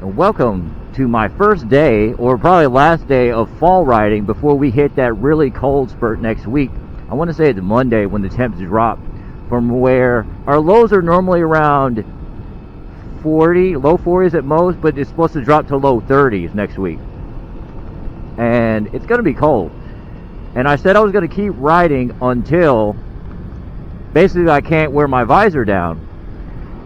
Welcome to my first day, or probably last day, of fall riding before we hit that really cold spurt next week. I want to say it's Monday when the temps drop from where our lows are normally around 40, low 40s at most, but it's supposed to drop to low 30s next week. And it's going to be cold. And I said I was going to keep riding until basically I can't wear my visor down.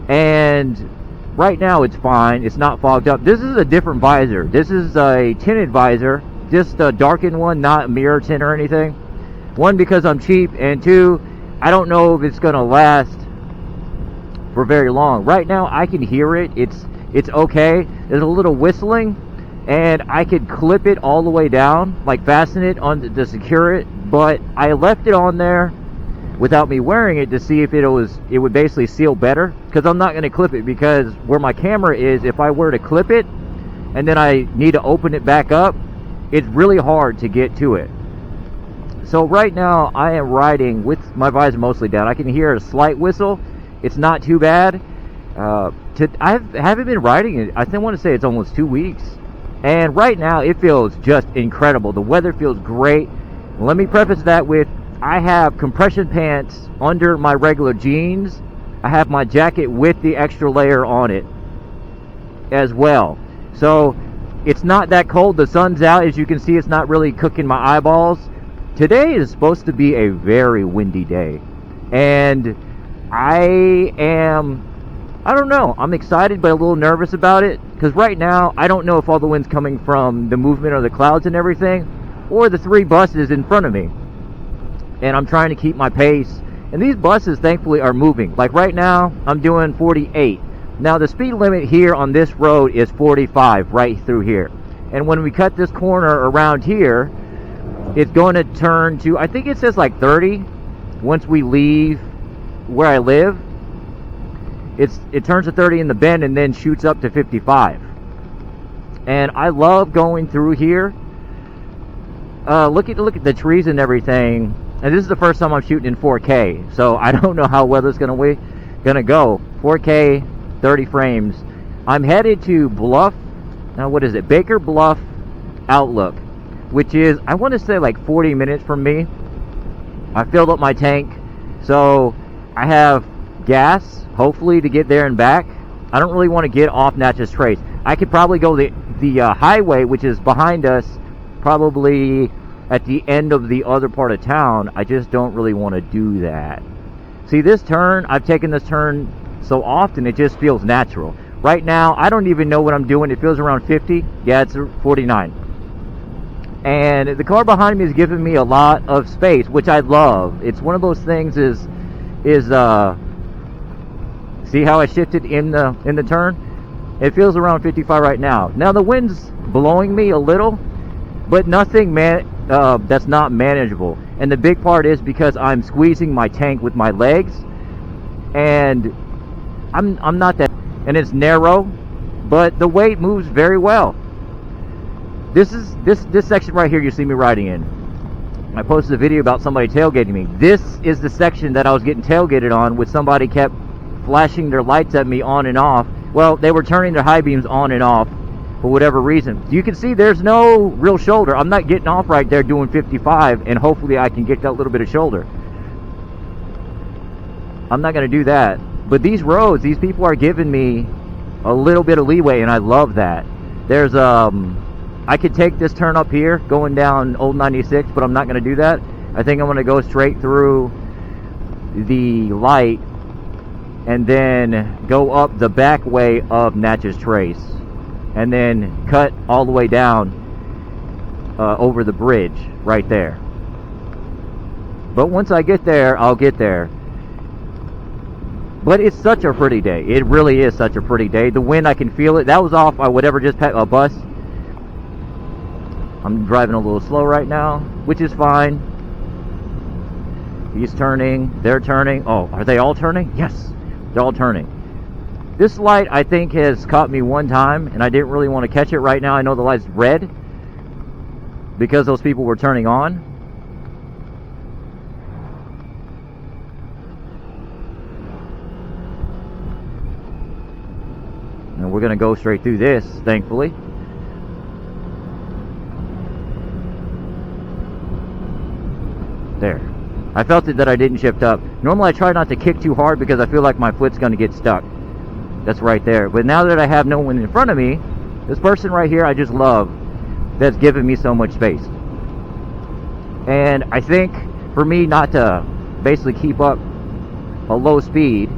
And right now it's fine. It's not fogged up. This is a different visor. This is a tinted visor, just a darkened one, not mirror tint or anything. One, because I'm cheap, and two, I don't know if it's going to last for very long. Right now I can hear it. It's okay. There's a little whistling, and I could clip it all the way down, like fasten it on to secure it, but I left it on there without me wearing it to see if it would basically seal better, because I'm not going to clip it, because where my camera is, if I were to clip it and then I need to open it back up, it's really hard to get to it. So right now I am riding with my visor mostly down. I can hear a slight whistle. It's not too bad. I haven't been riding it, I want to say it's almost 2 weeks, and right now it feels just incredible. The weather feels great. Let me preface that with, I have compression pants under my regular jeans. I have my jacket with the extra layer on it as well. So it's not that cold. The sun's out. As you can see, it's not really cooking my eyeballs. Today is supposed to be a very windy day. And I don't know. I'm excited but a little nervous about it. Because right now, I don't know if all the wind's coming from the movement of the clouds and everything, or the 3 buses in front of me. And I'm trying to keep my pace, and these buses thankfully are moving. Like right now I'm doing 48. Now the speed limit here on this road is 45 right through here, and when we cut this corner around here, it's going to turn to, I think it says like 30 once we leave where I live. It turns to 30 in the bend and then shoots up to 55. And I love going through here. Look at the trees and everything. And this is the first time I'm shooting in 4K, so I don't know how weather's gonna go. 4K, 30 frames. I'm headed to Bluff. Now what is it? Baker Bluff Outlook, which is, I want to say, like 40 minutes from me. I filled up my tank, so I have gas, hopefully, to get there and back. I don't really want to get off Natchez Trace. I could probably go the highway, which is behind us, probably at the end of the other part of town. I just don't really want to do that. See, this turn, I've taken this turn so often, it just feels natural. Right now, I don't even know what I'm doing. It feels around 50. Yeah, it's 49. And the car behind me is giving me a lot of space, which I love. It's one of those things see how I shifted in the turn? It feels around 55 right now. Now the wind's blowing me a little, but nothing, that's not manageable. And the big part is because I'm squeezing my tank with my legs, and I'm not that, and it's narrow, but the weight moves very well. This section right here you see me riding in. I posted a video about somebody tailgating me. This is the section that I was getting tailgated on, with somebody kept flashing their lights at me on and off. Well, they were turning their high beams on and off for whatever reason. You can see there's no real shoulder. I'm not getting off right there doing 55, and hopefully I can get that little bit of shoulder. I'm not going to do that. But these roads, these people are giving me a little bit of leeway, and I love that. There's I could take this turn up here going down Old 96, but I'm not going to do that. I think I'm going to go straight through the light and then go up the back way of Natchez Trace, and then cut all the way down over the bridge right there. But once I get there, I'll get there. But it's such a pretty day. It really is such a pretty day. The wind, I can feel it. That was off by whatever just passed, a bus. I'm driving a little slow right now, which is fine. He's turning. They're turning. Oh, are they all turning? Yes, they're all turning. This light, I think, has caught me one time, and I didn't really want to catch it. Right now I know the light's red because those people were turning on. And we're going to go straight through this, thankfully. There. I felt it that I didn't shift up. Normally I try not to kick too hard because I feel like my foot's going to get stuck. That's right there. But now that I have no one in front of me, this person right here I just love, that's given me so much space. And I think for me not to basically keep up a low speed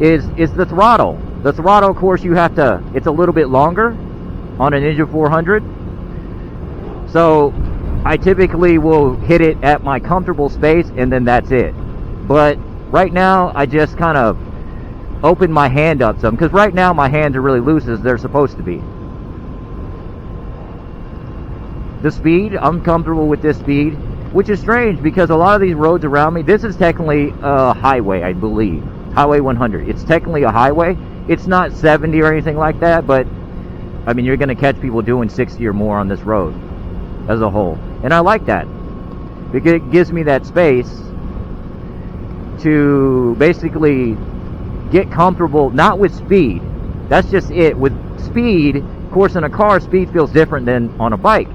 is the throttle. The throttle, of course, you have to, it's a little bit longer on a Ninja 400. So I typically will hit it at my comfortable space and then that's it. But right now I just kind of open my hand up some, because right now my hands are really loose as they're supposed to be. The speed, I'm comfortable with this speed, which is strange because a lot of these roads around me, this is technically a highway, I believe. Highway 100. It's technically a highway. It's not 70 or anything like that, but I mean, you're going to catch people doing 60 or more on this road as a whole. And I like that because it gives me that space to basically get comfortable, not with speed. That's just it. With speed, of course, in a car, speed feels different than on a bike.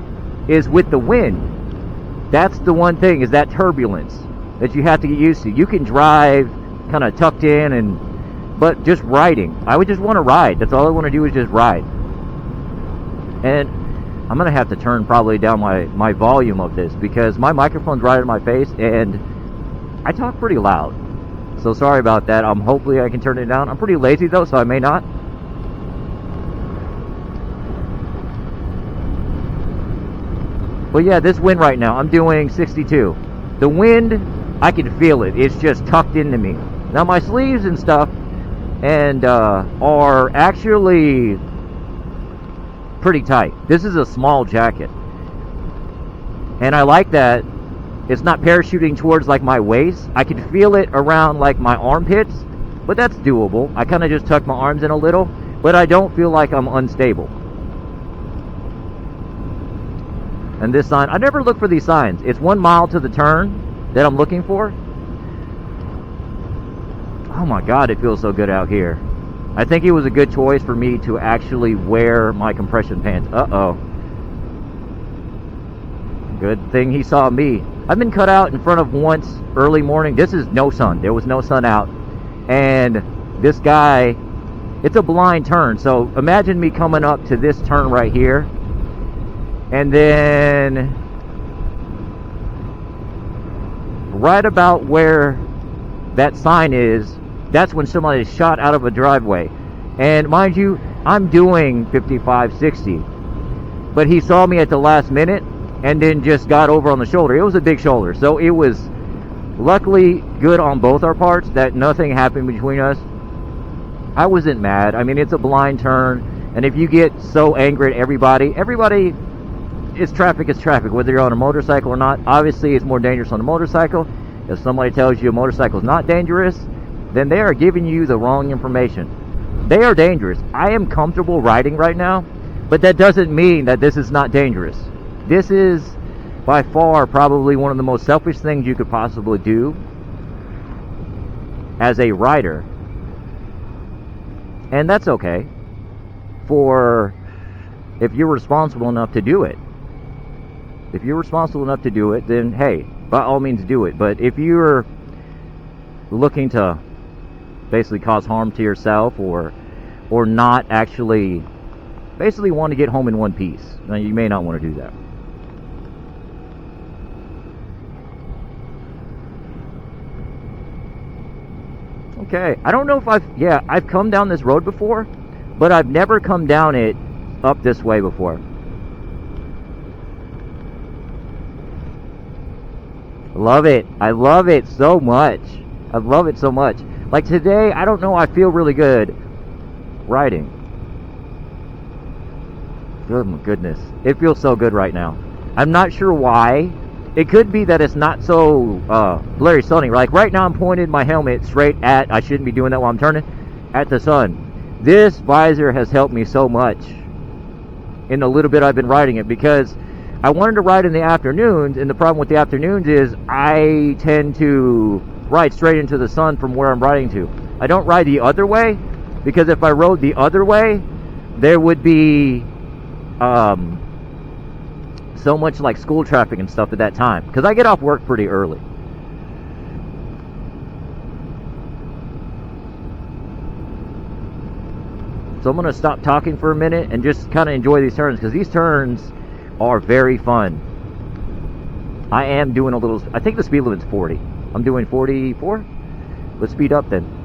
Is with the wind. That's the one thing, is that turbulence that you have to get used to. You can drive kind of tucked in, but just riding. I would just want to ride. That's all I want to do is just ride. And I'm going to have to turn probably down my volume of this because my microphone's right in my face and I talk pretty loud. So sorry about that. Hopefully I can turn it down. I'm pretty lazy though, so I may not. But yeah, this wind right now, I'm doing 62. The wind, I can feel it. It's just tucked into me. Now my sleeves and stuff are actually pretty tight. This is a small jacket. And I like that it's not parachuting towards like my waist. I can feel it around like my armpits, but that's doable. I kind of just tuck my arms in a little, but I don't feel like I'm unstable. And this sign, I never look for these signs. It's 1 mile to the turn that I'm looking for. Oh my God, it feels so good out here. I think it was a good choice for me to actually wear my compression pants. Uh-oh. Good thing he saw me. I've been cut out in front of once early morning. This is no sun. There was no sun out. And this guy, it's a blind turn. So imagine me coming up to this turn right here. And then right about where that sign is, that's when somebody shot out of a driveway. And mind you, I'm doing 55, 60. But he saw me at the last minute and then just got over on the shoulder. It was a big shoulder. So it was luckily good on both our parts that nothing happened between us. I wasn't mad. I mean, it's a blind turn. And if you get so angry at everybody, it's traffic, whether you're on a motorcycle or not. Obviously, it's more dangerous on a motorcycle. If somebody tells you a motorcycle is not dangerous, then they are giving you the wrong information. They are dangerous. I am comfortable riding right now, but that doesn't mean that this is not dangerous. This is by far probably one of the most selfish things you could possibly do as a rider. And that's okay for if you're responsible enough to do it. If you're responsible enough to do it, then hey, by all means do it. But if you're looking to basically cause harm to yourself or not actually basically want to get home in one piece, then you may not want to do that. Okay, I don't know if I've come down this road before, but I've never come down it up this way before. Love it. I love it so much. I love it so much. Like today, I don't know, I feel really good riding. Oh my goodness. It feels so good right now. I'm not sure why. It could be that it's not so blurry sunny. Like right now I'm pointing my helmet straight at, I shouldn't be doing that while I'm turning, at the sun. This visor has helped me so much in the little bit I've been riding it, because I wanted to ride in the afternoons, and the problem with the afternoons is I tend to ride straight into the sun from where I'm riding to. I don't ride the other way, because if I rode the other way, there would be so much like school traffic and stuff at that time, because I get off work pretty early. So I'm going to stop talking for a minute and just kind of enjoy these turns, because these turns are very fun. I am doing a little, I think the speed limit's 40. I'm doing 44. Let's speed up then.